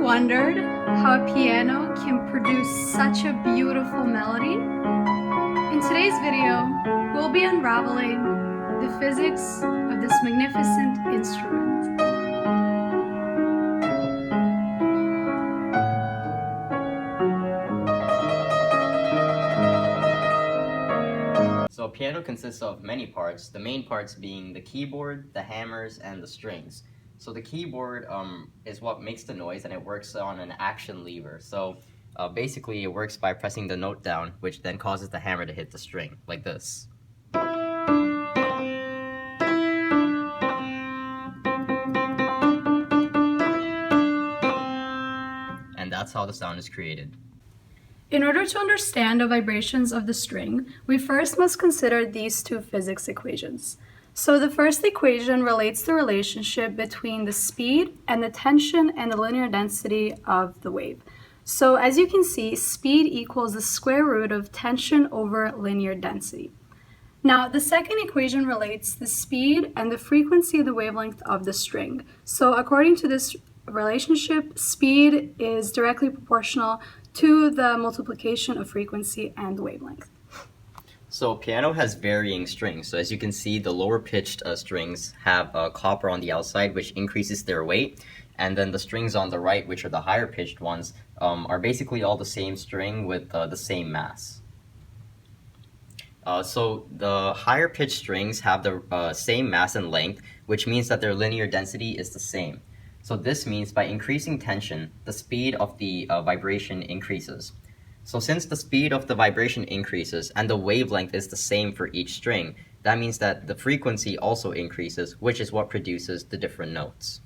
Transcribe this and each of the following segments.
wondered how a piano can produce such a beautiful melody? In today's video, we'll be unraveling the physics of this magnificent instrument. So a piano consists of many parts, the main parts being the keyboard, the hammers, and the strings. So the keyboard is what makes the noise, and it works on an action lever. So basically it works by pressing the note down, which then causes the hammer to hit the string, like this. And that's how the sound is created. In order to understand the vibrations of the string, we first must consider these two physics equations. So the first equation relates the relationship between the speed and the tension and the linear density of the wave. So as you can see, speed equals the square root of tension over linear density. Now, the second equation relates the speed and the frequency of the wavelength of the string. So according to this relationship, speed is directly proportional to the multiplication of frequency and wavelength. So piano has varying strings. So as you can see, the lower pitched strings have copper on the outside, which increases their weight. And then the strings on the right, which are the higher pitched ones, are basically all the same string with the same mass. So the higher pitched strings have the same mass and length, which means that their linear density is the same. So this means by increasing tension, the speed of the vibration increases. So since the speed of the vibration increases and the wavelength is the same for each string, that means that the frequency also increases, which is what produces the different notes.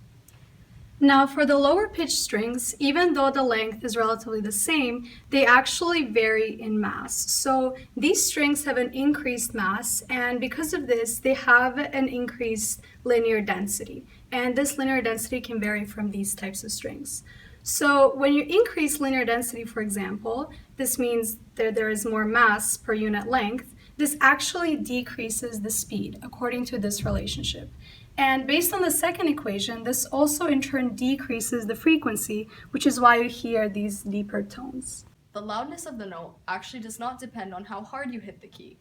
Now, for the lower pitched strings, even though the length is relatively the same, they actually vary in mass. So these strings have an increased mass, and because of this, they have an increased linear density. And this linear density can vary from these types of strings. So when you increase linear density, for example, this means that there is more mass per unit length. This actually decreases the speed according to this relationship. And based on the second equation, this also in turn decreases the frequency, which is why you hear these deeper tones. The loudness of the note actually does not depend on how hard you hit the key.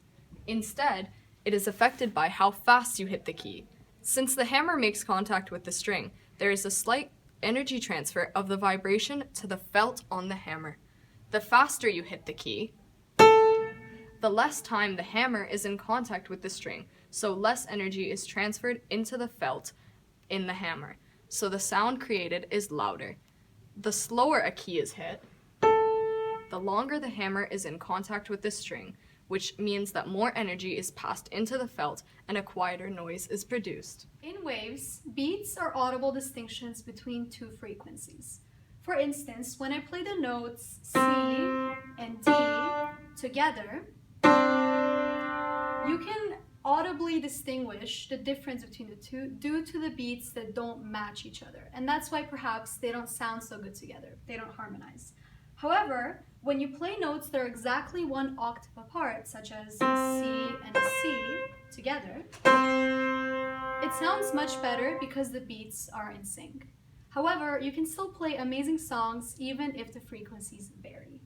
Instead, it is affected by how fast you hit the key. Since the hammer makes contact with the string, there is a slight energy transfer of the vibration to the felt on the hammer. The faster you hit the key, the less time the hammer is in contact with the string, so less energy is transferred into the felt in the hammer, so the sound created is louder. The slower a key is hit, the longer the hammer is in contact with the string, which means that more energy is passed into the felt and a quieter noise is produced. In waves, beats are audible distinctions between two frequencies. For instance, when I play the notes C and D together, you can audibly distinguish the difference between the two due to the beats that don't match each other. And that's why perhaps they don't sound so good together. They don't harmonize. However, when you play notes that are exactly one octave apart, such as C and C together, it sounds much better because the beats are in sync. However, you can still play amazing songs even if the frequencies vary.